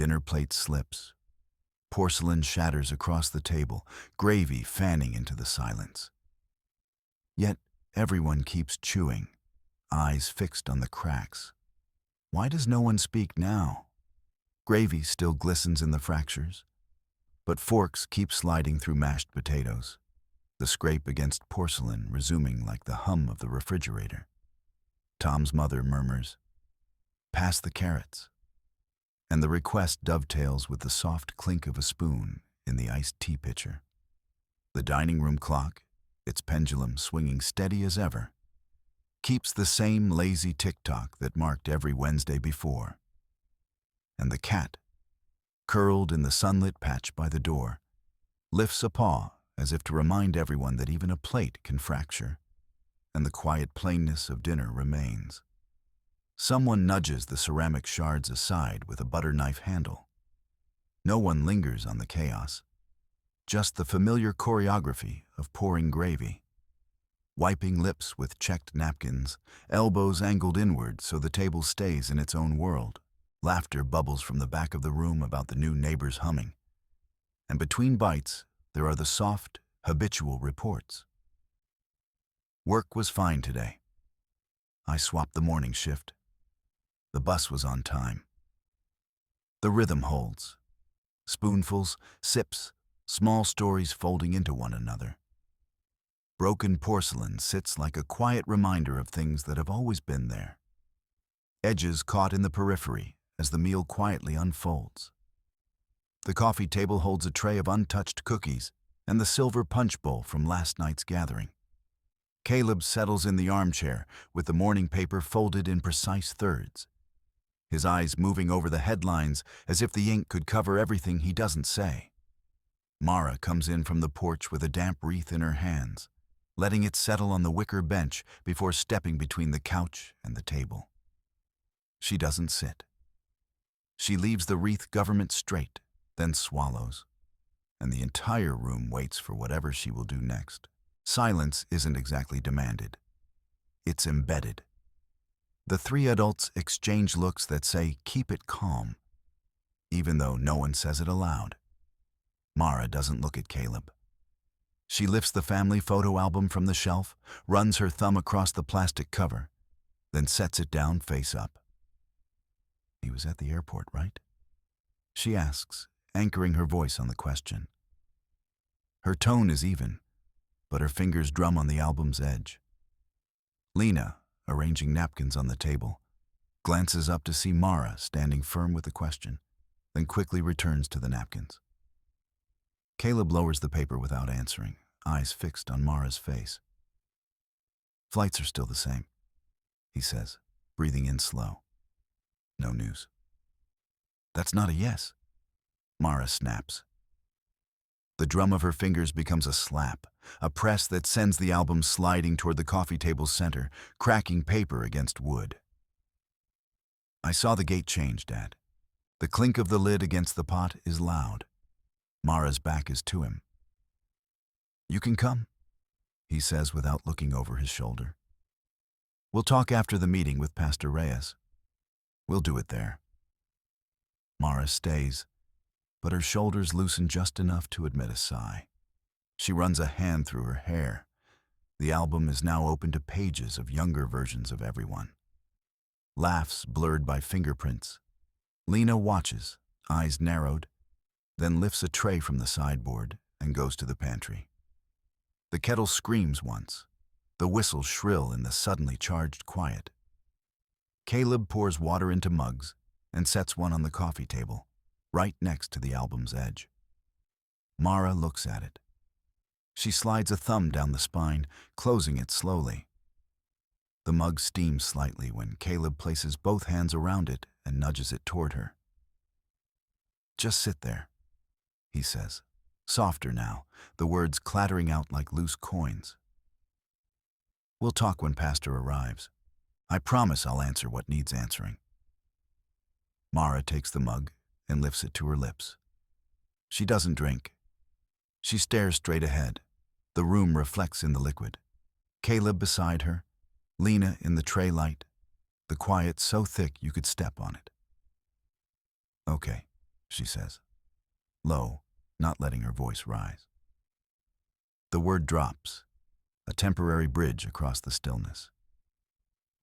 Dinner plate slips. Porcelain shatters across the table, gravy fanning into the silence. Yet everyone keeps chewing, eyes fixed on the cracks. Why does no one speak now? Gravy still glistens in the fractures, but forks keep sliding through mashed potatoes, the scrape against porcelain resuming like the hum of the refrigerator. Tom's mother murmurs, "Pass the carrots," and the request dovetails with the soft clink of a spoon in the iced tea pitcher. The dining room clock, its pendulum swinging steady as ever, keeps the same lazy tick-tock that marked every Wednesday before. And the cat, curled in the sunlit patch by the door, lifts a paw as if to remind everyone that even a plate can fracture, and the quiet plainness of dinner remains. Someone nudges the ceramic shards aside with a butter knife handle. No one lingers on the chaos, just the familiar choreography of pouring gravy. Wiping lips with checked napkins, elbows angled inward so the table stays in its own world. Laughter bubbles from the back of the room about the new neighbors humming. And between bites, there are the soft, habitual reports. Work was fine today. I swapped the morning shift. The bus was on time. The rhythm holds. Spoonfuls, sips, small stories folding into one another. Broken porcelain sits like a quiet reminder of things that have always been there. Edges caught in the periphery as the meal quietly unfolds. The coffee table holds a tray of untouched cookies and the silver punch bowl from last night's gathering. Caleb settles in the armchair with the morning paper folded in precise thirds, his eyes moving over the headlines as if the ink could cover everything he doesn't say. Mara comes in from the porch with a damp wreath in her hands, letting it settle on the wicker bench before stepping between the couch and the table. She doesn't sit. She leaves the wreath government straight, then swallows, and the entire room waits for whatever she will do next. Silence isn't exactly demanded. It's embedded. The three adults exchange looks that say, "Keep it calm," even though no one says it aloud. Mara doesn't look at Caleb. She lifts the family photo album from the shelf, runs her thumb across the plastic cover, then sets it down face up. "He was at the airport, right?" she asks, anchoring her voice on the question. Her tone is even, but her fingers drum on the album's edge. Lena, arranging napkins on the table, glances up to see Mara standing firm with the question, then quickly returns to the napkins. Caleb lowers the paper without answering, eyes fixed on Mara's face. "Flights are still the same," he says, breathing in slow. "No news." "That's not a yes," Mara snaps. The drum of her fingers becomes a slap, a press that sends the album sliding toward the coffee table's center, cracking paper against wood. "I saw the gate change, Dad. The clink of the lid against the pot is loud." Mara's back is to him. "You can come," he says without looking over his shoulder. "We'll talk after the meeting with Pastor Reyes. We'll do it there." Mara stays, but her shoulders loosen just enough to admit a sigh. She runs a hand through her hair. The album is now open to pages of younger versions of everyone. Laughs blurred by fingerprints. Lena watches, eyes narrowed, then lifts a tray from the sideboard and goes to the pantry. The kettle screams once, the whistle shrill in the suddenly charged quiet. Caleb pours water into mugs and sets one on the coffee table, right next to the album's edge. Mara looks at it. She slides a thumb down the spine, closing it slowly. The mug steams slightly when Caleb places both hands around it and nudges it toward her. "Just sit there," he says, softer now, the words clattering out like loose coins. "We'll talk when Pastor arrives. I promise I'll answer what needs answering." Mara takes the mug and lifts it to her lips. She doesn't drink. She stares straight ahead. The room reflects in the liquid. Caleb beside her, Lena in the tray light, the quiet so thick you could step on it. "Okay," she says, low, not letting her voice rise. The word drops, a temporary bridge across the stillness.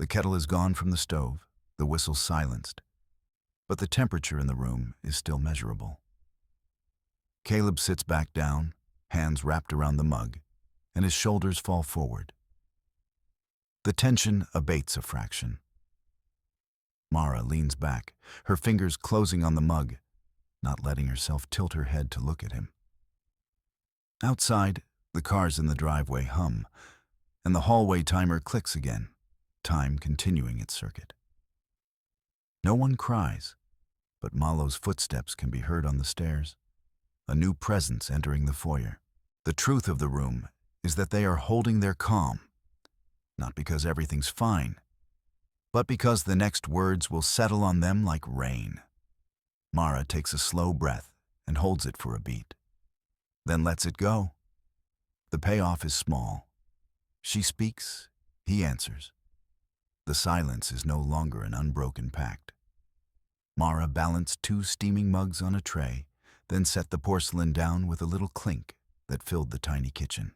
The kettle is gone from the stove, the whistle silenced, but the temperature in the room is still measurable. Caleb sits back down, hands wrapped around the mug, and his shoulders fall forward. The tension abates a fraction. Mara leans back, her fingers closing on the mug, not letting herself tilt her head to look at him. Outside, the cars in the driveway hum, and the hallway timer clicks again, time continuing its circuit. No one cries, but Malo's footsteps can be heard on the stairs, a new presence entering the foyer. The truth of the room is that they are holding their calm, not because everything's fine, but because the next words will settle on them like rain. Mara takes a slow breath and holds it for a beat, then lets it go. The payoff is small. She speaks, he answers. The silence is no longer an unbroken pact. Mara balanced 2 steaming mugs on a tray, then set the porcelain down with a little clink that filled the tiny kitchen.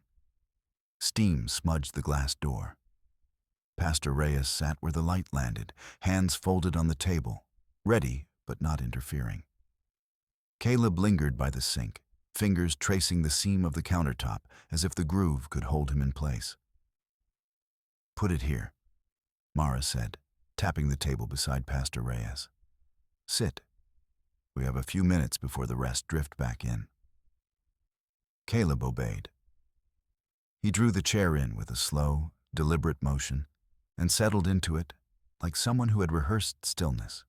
Steam smudged the glass door. Pastor Reyes sat where the light landed, hands folded on the table, ready but not interfering. Caleb lingered by the sink, fingers tracing the seam of the countertop as if the groove could hold him in place. "Put it here," Mara said, tapping the table beside Pastor Reyes. "Sit. We have a few minutes before the rest drift back in." Caleb obeyed. He drew the chair in with a slow, deliberate motion and settled into it like someone who had rehearsed stillness.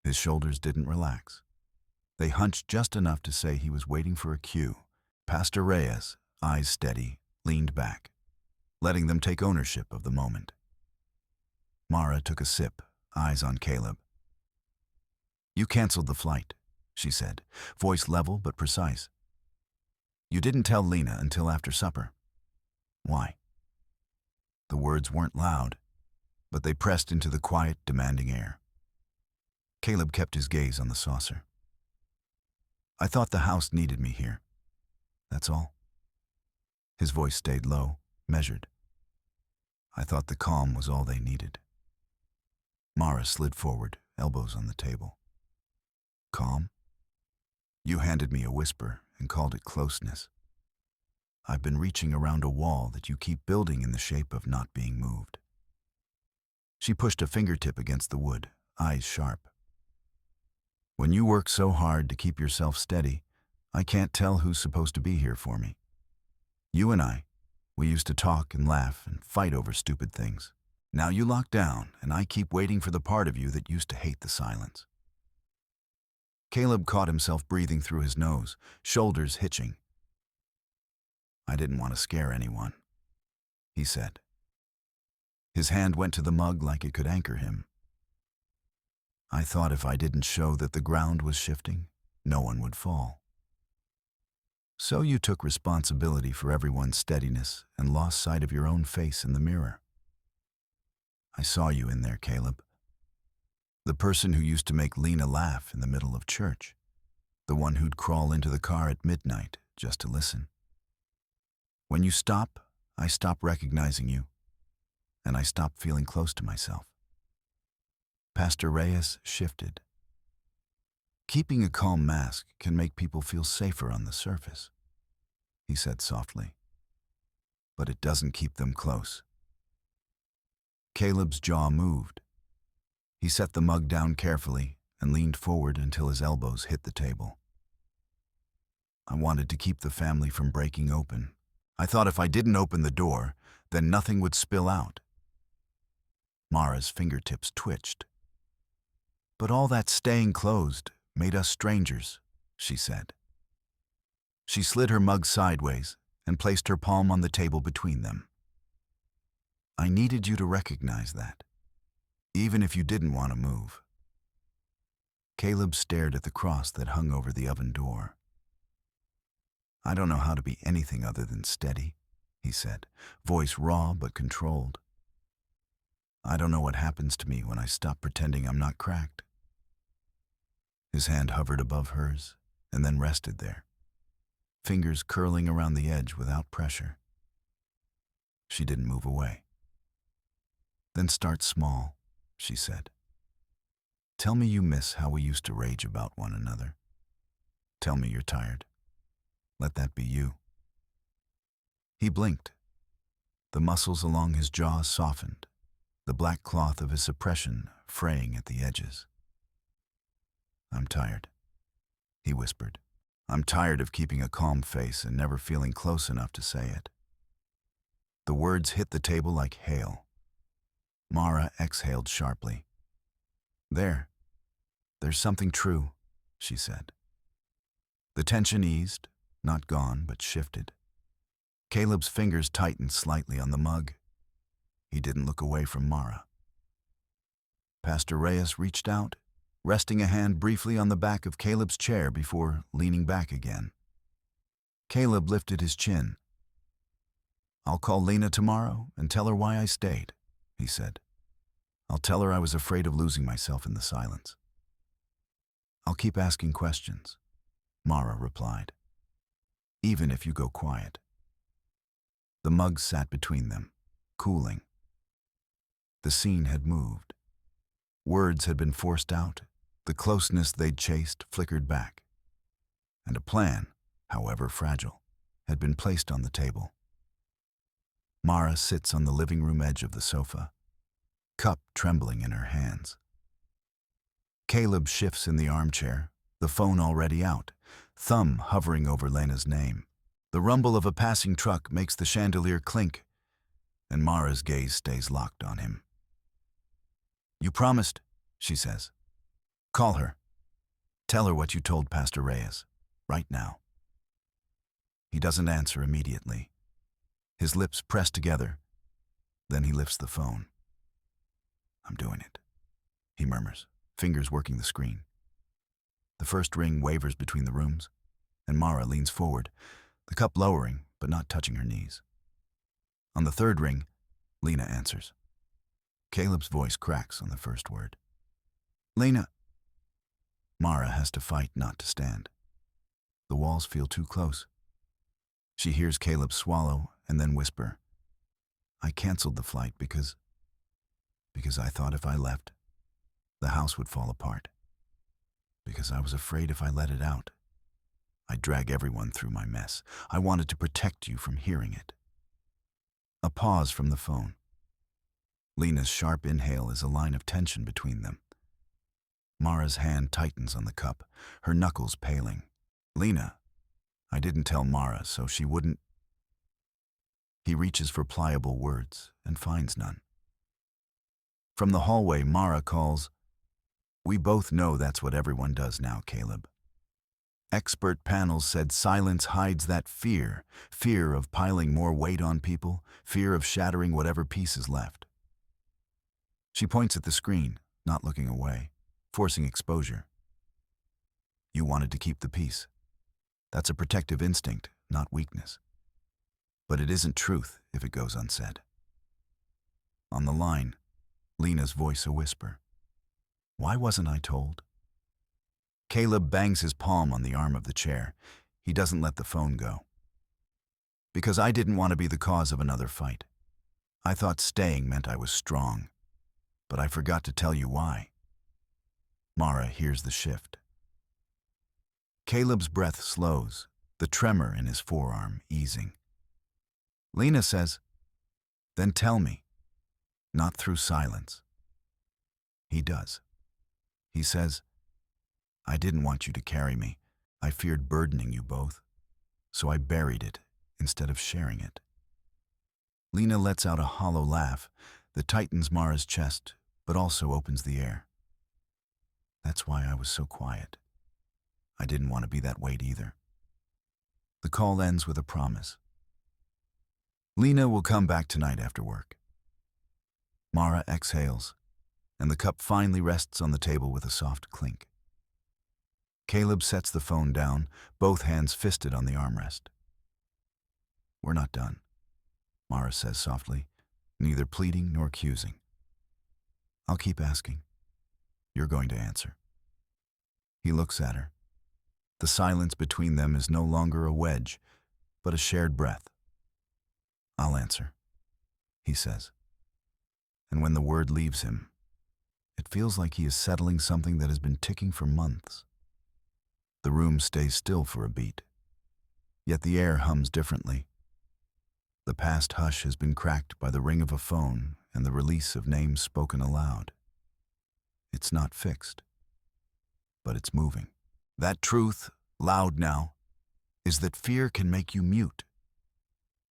His shoulders didn't relax. They hunched just enough to say he was waiting for a cue. Pastor Reyes, eyes steady, leaned back, letting them take ownership of the moment. Mara took a sip, eyes on Caleb. "You canceled the flight," she said, voice level but precise. "You didn't tell Lena until after supper. Why?" The words weren't loud, but they pressed into the quiet, demanding air. Caleb kept his gaze on the saucer. "I thought the house needed me here. That's all." His voice stayed low, measured. "I thought the calm was all they needed." Mara slid forward, elbows on the table. "Calm? You handed me a whisper and called it closeness. I've been reaching around a wall that you keep building in the shape of not being moved." She pushed a fingertip against the wood, eyes sharp. "When you work so hard to keep yourself steady, I can't tell who's supposed to be here for me. You and we used to talk and laugh and fight over stupid things. Now you lock down, and I keep waiting for the part of you that used to hate the silence." Caleb caught himself breathing through his nose, shoulders hitching. "I didn't want to scare anyone," he said. His hand went to the mug like it could anchor him. "I thought if I didn't show that the ground was shifting, no one would fall. So you took responsibility for everyone's steadiness and lost sight of your own face in the mirror. I saw you in there, Caleb. The person who used to make Lena laugh in the middle of church. The one who'd crawl into the car at midnight just to listen. When you stop, I stop recognizing you, and I stop feeling close to myself." Pastor Reyes shifted. "Keeping a calm mask can make people feel safer on the surface," he said softly. "But it doesn't keep them close." Caleb's jaw moved. He set the mug down carefully and leaned forward until his elbows hit the table. "I wanted to keep the family from breaking open. I thought if I didn't open the door, then nothing would spill out." Mara's fingertips twitched. "But all that staying closed made us strangers," she said. She slid her mug sideways and placed her palm on the table between them. "I needed you to recognize that, even if you didn't want to move." Caleb stared at the cross that hung over the oven door. "I don't know how to be anything other than steady," he said, voice raw but controlled. "I don't know what happens to me when I stop pretending I'm not cracked." His hand hovered above hers and then rested there, fingers curling around the edge without pressure. She didn't move away. "Then start small," she said. "Tell me you miss how we used to rage about one another. Tell me you're tired. Let that be you." He blinked. The muscles along his jaw softened, the black cloth of his suppression fraying at the edges. "I'm tired," he whispered. "I'm tired of keeping a calm face and never feeling close enough to say it." The words hit the table like hail. Mara exhaled sharply. There's something true," she said. The tension eased, not gone, but shifted. Caleb's fingers tightened slightly on the mug. He didn't look away from Mara. Pastor Reyes reached out, resting a hand briefly on the back of Caleb's chair before leaning back again. Caleb lifted his chin. "I'll call Lena tomorrow and tell her why I stayed," he said. "I'll tell her I was afraid of losing myself in the silence." "I'll keep asking questions," Mara replied. "Even if you go quiet." The mug sat between them, cooling. The scene had moved. Words had been forced out, the closeness they'd chased flickered back. And a plan, however fragile, had been placed on the table. Mara sits on the living room edge of the sofa, cup trembling in her hands. Caleb shifts in the armchair, the phone already out, thumb hovering over Lena's name. The rumble of a passing truck makes the chandelier clink, and Mara's gaze stays locked on him. "You promised," she says. "Call her. Tell her what you told Pastor Reyes, right now." He doesn't answer immediately. His lips press together. Then he lifts the phone. "I'm doing it," he murmurs, fingers working the screen. The first ring wavers between the rooms, and Mara leans forward, the cup lowering but not touching her knees. On the third ring, Lena answers. Caleb's voice cracks on the first word. "Lena." Mara has to fight not to stand. The walls feel too close. She hears Caleb swallow and then whisper, "I canceled the flight because I thought if I left, the house would fall apart. Because I was afraid if I let it out, I'd drag everyone through my mess. I wanted to protect you from hearing it." A pause from the phone. Lena's sharp inhale is a line of tension between them. Mara's hand tightens on the cup, her knuckles paling. "Lena, I didn't tell Mara, so she wouldn't..." He reaches for pliable words and finds none. From the hallway, Mara calls, "We both know that's what everyone does now, Caleb. Expert panels said silence hides that fear of piling more weight on people, fear of shattering whatever piece is left." She points at the screen, not looking away, forcing exposure. "You wanted to keep the peace. That's a protective instinct, not weakness. But it isn't truth if it goes unsaid." On the line, Lena's voice a whisper. "Why wasn't I told?" Caleb bangs his palm on the arm of the chair. He doesn't let the phone go. "Because I didn't want to be the cause of another fight. I thought staying meant I was strong. But I forgot to tell you why." Mara hears the shift. Caleb's breath slows, the tremor in his forearm easing. Lena says, "Then tell me, not through silence." He does. He says, "I didn't want you to carry me. I feared burdening you both. So I buried it instead of sharing it." Lena lets out a hollow laugh that tightens Mara's chest, but also opens the air. "That's why I was so quiet. I didn't want to be that weight either." The call ends with a promise. "Lena will come back tonight after work." Mara exhales, and the cup finally rests on the table with a soft clink. Caleb sets the phone down, both hands fisted on the armrest. "We're not done," Mara says softly, neither pleading nor accusing. "I'll keep asking. You're going to answer." He looks at her. The silence between them is no longer a wedge, but a shared breath. "I'll answer," he says. And when the word leaves him, it feels like he is settling something that has been ticking for months. The room stays still for a beat, yet the air hums differently. The past hush has been cracked by the ring of a phone and the release of names spoken aloud. It's not fixed, but it's moving. That truth, loud now, is that fear can make you mute,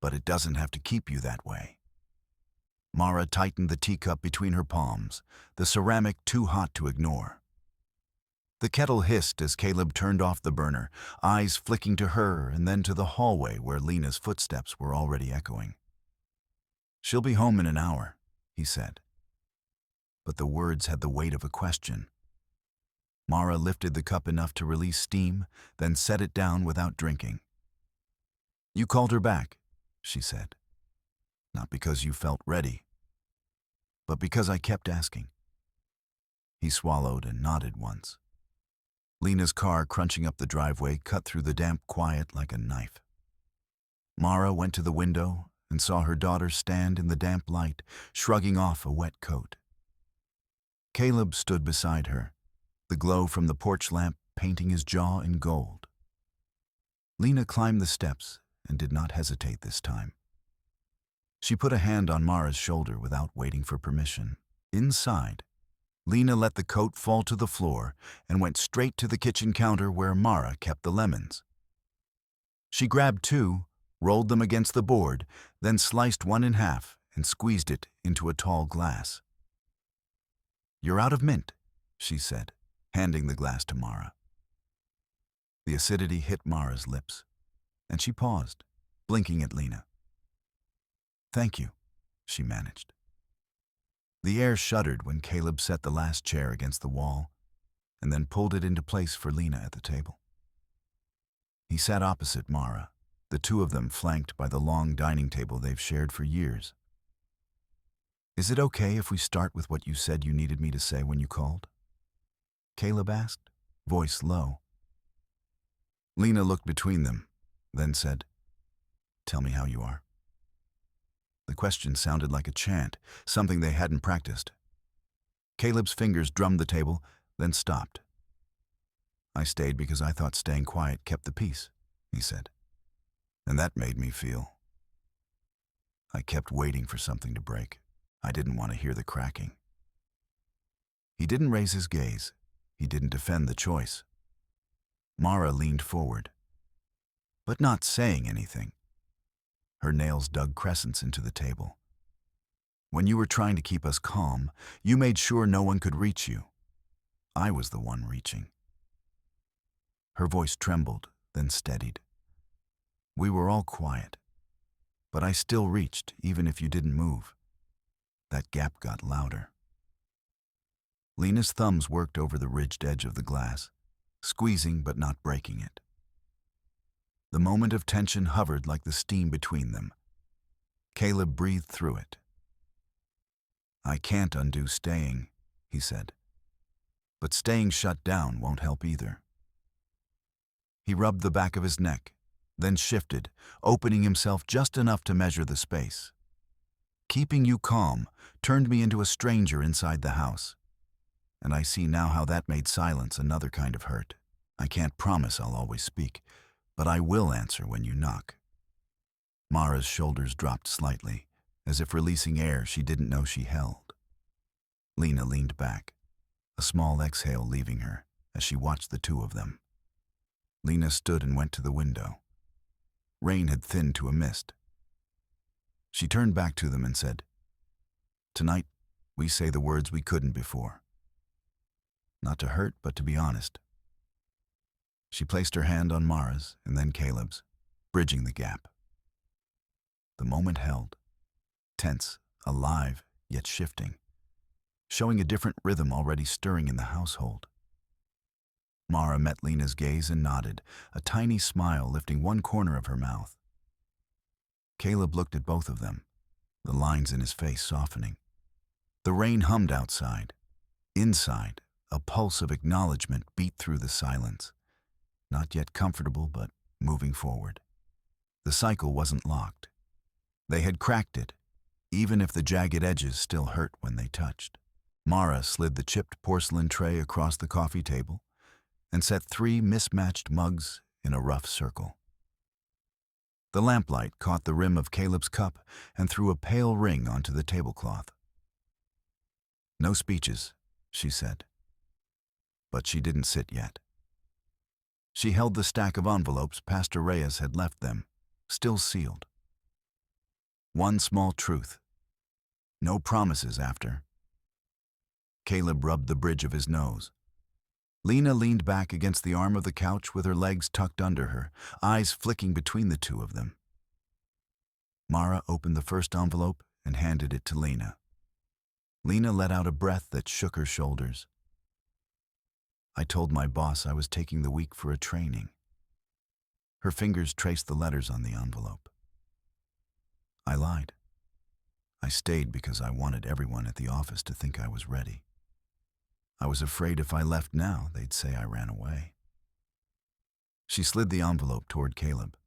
but it doesn't have to keep you that way. Mara tightened the teacup between her palms, the ceramic too hot to ignore. The kettle hissed as Caleb turned off the burner, eyes flicking to her and then to the hallway where Lena's footsteps were already echoing. "She'll be home in an hour," he said. But the words had the weight of a question. Mara lifted the cup enough to release steam, then set it down without drinking. "You called her back," she said. "Not because you felt ready, but because I kept asking." He swallowed and nodded once. Lena's car crunching up the driveway cut through the damp quiet like a knife. Mara went to the window and saw her daughter stand in the damp light, shrugging off a wet coat. Caleb stood beside her, the glow from the porch lamp painting his jaw in gold. Lena climbed the steps and did not hesitate this time. She put a hand on Mara's shoulder without waiting for permission. Inside, Lena let the coat fall to the floor and went straight to the kitchen counter where Mara kept the lemons. She grabbed two, rolled them against the board, then sliced one in half and squeezed it into a tall glass. "You're out of mint," she said, handing the glass to Mara. The acidity hit Mara's lips, and she paused, blinking at Lena. "Thank you," she managed. The air shuddered when Caleb set the last chair against the wall and then pulled it into place for Lena at the table. He sat opposite Mara, the two of them flanked by the long dining table they've shared for years. "Is it okay if we start with what you said you needed me to say when you called?" Caleb asked, voice low. Lena looked between them, then said, "Tell me how you are." The question sounded like a chant, something they hadn't practiced. Caleb's fingers drummed the table, then stopped. "I stayed because I thought staying quiet kept the peace," he said. "And that made me feel. I kept waiting for something to break. I didn't want to hear the cracking." He didn't raise his gaze. He didn't defend the choice. Mara leaned forward, but not saying anything. Her nails dug crescents into the table. "When you were trying to keep us calm, you made sure no one could reach you. I was the one reaching." Her voice trembled, then steadied. "We were all quiet, but I still reached even if you didn't move. That gap got louder." Lena's thumbs worked over the ridged edge of the glass, squeezing but not breaking it. The moment of tension hovered like the steam between them. Caleb breathed through it. "I can't undo staying," he said. "But staying shut down won't help either." He rubbed the back of his neck, then shifted, opening himself just enough to measure the space. "Keeping you calm turned me into a stranger inside the house. And I see now how that made silence another kind of hurt. I can't promise I'll always speak, but I will answer when you knock." Mara's shoulders dropped slightly, as if releasing air she didn't know she held. Lena leaned back, a small exhale leaving her as she watched the two of them. Lena stood and went to the window. Rain had thinned to a mist. She turned back to them and said, "Tonight, we say the words we couldn't before. Not to hurt, but to be honest." She placed her hand on Mara's and then Caleb's, bridging the gap. The moment held, tense, alive, yet shifting, showing a different rhythm already stirring in the household. Mara met Lena's gaze and nodded, a tiny smile lifting one corner of her mouth. Caleb looked at both of them, the lines in his face softening. The rain hummed outside. Inside, A pulse of acknowledgement beat through the silence. Not yet comfortable, but moving forward. The cycle wasn't locked. They had cracked it, even if the jagged edges still hurt when they touched. Mara slid the chipped porcelain tray across the coffee table and set 3 mismatched mugs in a rough circle. The lamplight caught the rim of Caleb's cup and threw a pale ring onto the tablecloth. "No speeches," she said. But she didn't sit yet. She held the stack of envelopes Pastor Reyes had left them, still sealed. One small truth. No promises after. Caleb rubbed the bridge of his nose. Lena leaned back against the arm of the couch with her legs tucked under her, eyes flicking between the two of them. Mara opened the first envelope and handed it to Lena. Lena let out a breath that shook her shoulders. "I told my boss I was taking the week for a training." Her fingers traced the letters on the envelope. "I lied. I stayed because I wanted everyone at the office to think I was ready. I was afraid if I left now, they'd say I ran away." She slid the envelope toward Caleb.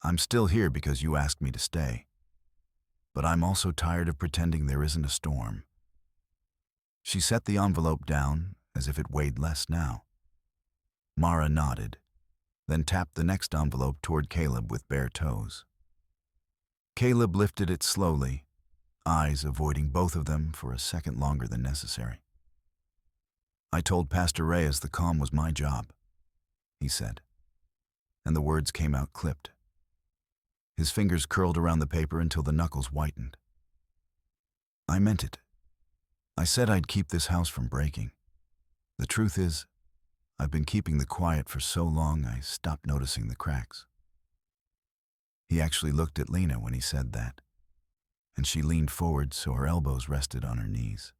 "I'm still here because you asked me to stay. But I'm also tired of pretending there isn't a storm." She set the envelope down as if it weighed less now. Mara nodded, then tapped the next envelope toward Caleb with bare toes. Caleb lifted it slowly, eyes avoiding both of them for a second longer than necessary. "I told Pastor Reyes the calm was my job," he said, and the words came out clipped. His fingers curled around the paper until the knuckles whitened. "I meant it. I said I'd keep this house from breaking. The truth is, I've been keeping the quiet for so long I stopped noticing the cracks." He actually looked at Lena when he said that, and she leaned forward so her elbows rested on her knees.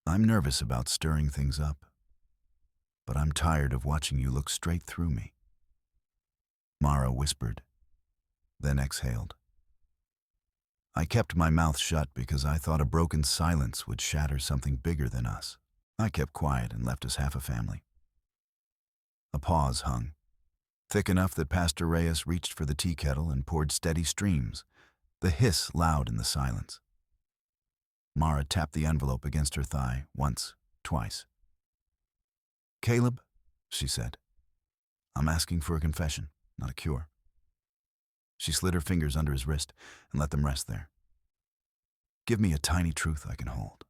"I'm nervous about stirring things up, but I'm tired of watching you look straight through me." Mara whispered, then exhaled. "I kept my mouth shut because I thought a broken silence would shatter something bigger than us. I kept quiet and left us half a family." A pause hung, thick enough that Pastor Reyes reached for the tea kettle and poured steady streams, the hiss loud in the silence. Mara tapped the envelope against her thigh, once, twice. "Caleb," she said, "I'm asking for a confession, not a cure." She slid her fingers under his wrist and let them rest there. "Give me a tiny truth I can hold."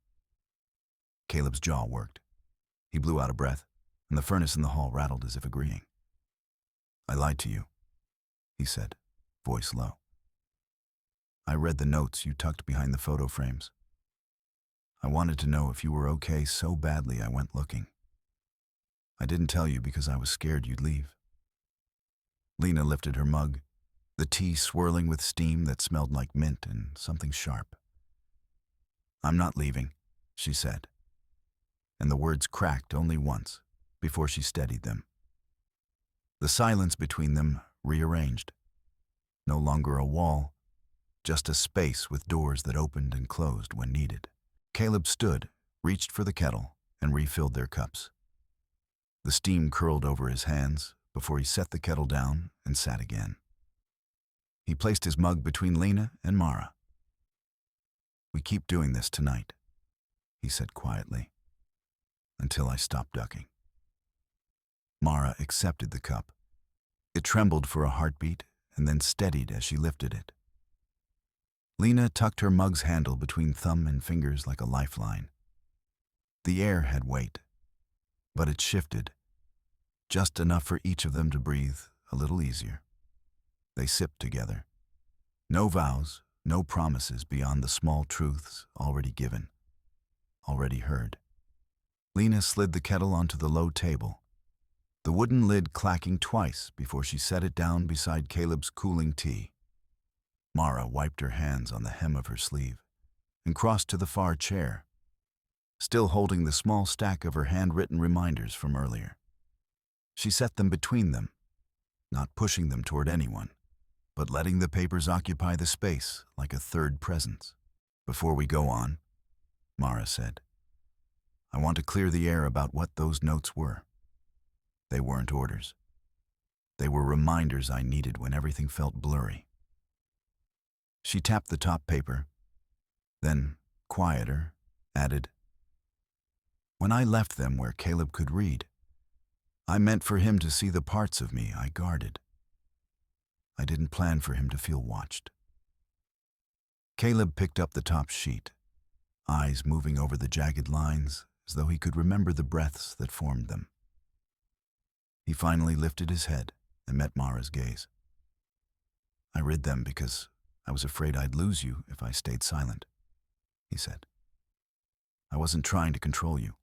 Caleb's jaw worked. He blew out a breath, and the furnace in the hall rattled as if agreeing. "I lied to you," he said, voice low. "I read the notes you tucked behind the photo frames. I wanted to know if you were okay so badly I went looking. I didn't tell you because I was scared you'd leave." Lena lifted her mug, the tea swirling with steam that smelled like mint and something sharp. "I'm not leaving," she said, and the words cracked only once before she steadied them. The silence between them rearranged. No longer a wall, just a space with doors that opened and closed when needed. Caleb stood, reached for the kettle, and refilled their cups. The steam curled over his hands before he set the kettle down and sat again. He placed his mug between Lena and Mara. "We keep doing this tonight," he said quietly, "until I stop ducking." Mara accepted the cup. It trembled for a heartbeat and then steadied as she lifted it. Lena tucked her mug's handle between thumb and fingers like a lifeline. The air had weight, but it shifted, just enough for each of them to breathe a little easier. They sipped together. No vows, no promises beyond the small truths already given, already heard. Lena slid the kettle onto the low table, the wooden lid clacking twice before she set it down beside Caleb's cooling tea. Mara wiped her hands on the hem of her sleeve and crossed to the far chair, still holding the small stack of her handwritten reminders from earlier. She set them between them, not pushing them toward anyone, but letting the papers occupy the space like a third presence. "Before we go on," Mara said, I want to clear the air about what those notes were. They weren't orders. They were reminders I needed when everything felt blurry. She tapped the top paper, then, quieter, added, "When I left them where Caleb could read, I meant for him to see the parts of me I guarded. I didn't plan for him to feel watched." Caleb picked up the top sheet, eyes moving over the jagged lines as though he could remember the breaths that formed them. He finally lifted his head and met Mara's gaze. "I read them because I was afraid I'd lose you if I stayed silent," he said. "I wasn't trying to control you.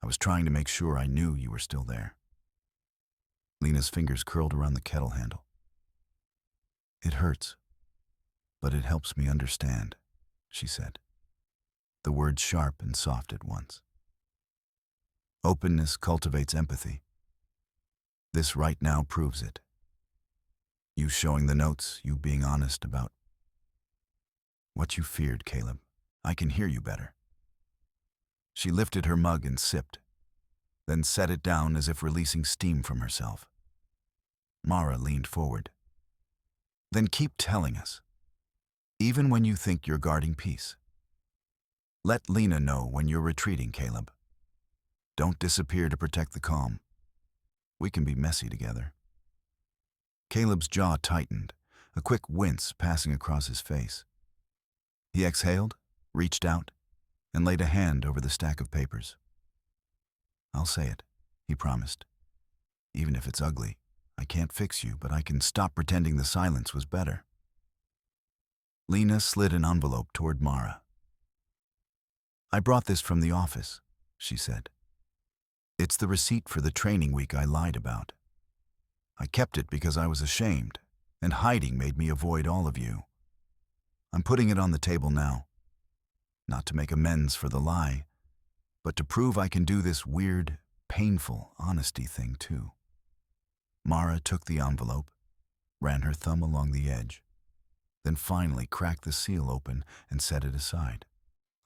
I was trying to make sure I knew you were still there." Lena's fingers curled around the kettle handle. "It hurts, but it helps me understand," she said, the words sharp and soft at once. "Openness cultivates empathy. This right now proves it. You showing the notes, you being honest about what you feared, Caleb. I can hear you better." She lifted her mug and sipped, then set it down as if releasing steam from herself. Mara leaned forward. "Then keep telling us, even when you think you're guarding peace. Let Lena know when you're retreating, Caleb. Don't disappear to protect the calm. We can be messy together." Caleb's jaw tightened, a quick wince passing across his face. He exhaled, reached out, and laid a hand over the stack of papers. "I'll say it," he promised. "Even if it's ugly, I can't fix you, but I can stop pretending the silence was better." Lena slid an envelope toward Mara. "I brought this from the office," she said. "It's the receipt for the training week I lied about. I kept it because I was ashamed, and hiding made me avoid all of you. I'm putting it on the table now, not to make amends for the lie, but to prove I can do this weird, painful honesty thing too." Mara took the envelope, ran her thumb along the edge, then finally cracked the seal open and set it aside.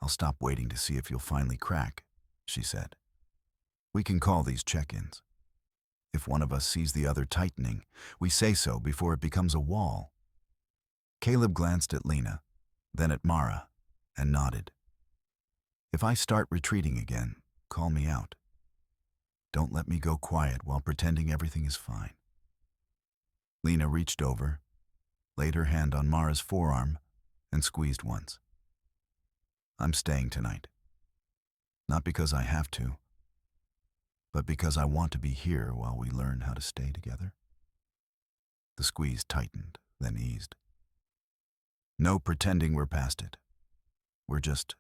"I'll stop waiting to see if you'll finally crack," she said. "We can call these check-ins. If one of us sees the other tightening, we say so before it becomes a wall." Caleb glanced at Lena, then at Mara, and nodded. "If I start retreating again, call me out. Don't let me go quiet while pretending everything is fine." Lena reached over, laid her hand on Mara's forearm, and squeezed once. "I'm staying tonight. Not because I have to, but because I want to be here while we learn how to stay together." The squeeze tightened, then eased. "No pretending we're past it. We're just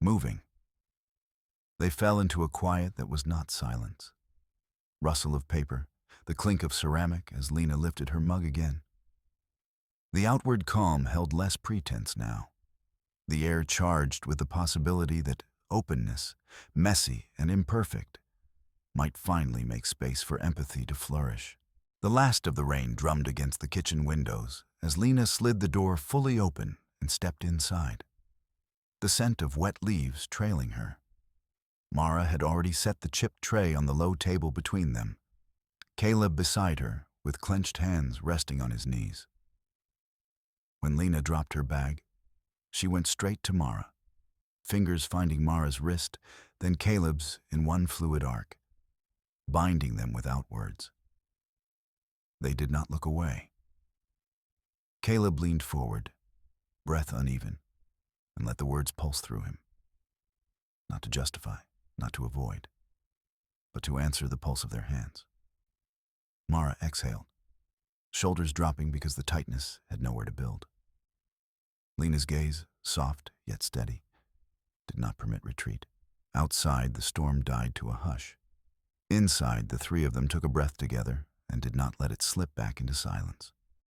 moving." They fell into a quiet that was not silence. Rustle of paper, the clink of ceramic as Lena lifted her mug again. The outward calm held less pretense now. The air charged with the possibility that openness, messy and imperfect, might finally make space for empathy to flourish. The last of the rain drummed against the kitchen windows as Lena slid the door fully open and stepped inside, the scent of wet leaves trailing her. Mara had already set the chipped tray on the low table between them, Caleb beside her with clenched hands resting on his knees. When Lena dropped her bag, she went straight to Mara, fingers finding Mara's wrist, then Caleb's in one fluid arc, binding them without words. They did not look away. Caleb leaned forward, breath uneven, and let the words pulse through him. Not to justify, not to avoid, but to answer the pulse of their hands. Mara exhaled, shoulders dropping because the tightness had nowhere to build. Lena's gaze, soft yet steady, did not permit retreat. Outside, the storm died to a hush. Inside, the three of them took a breath together and did not let it slip back into silence.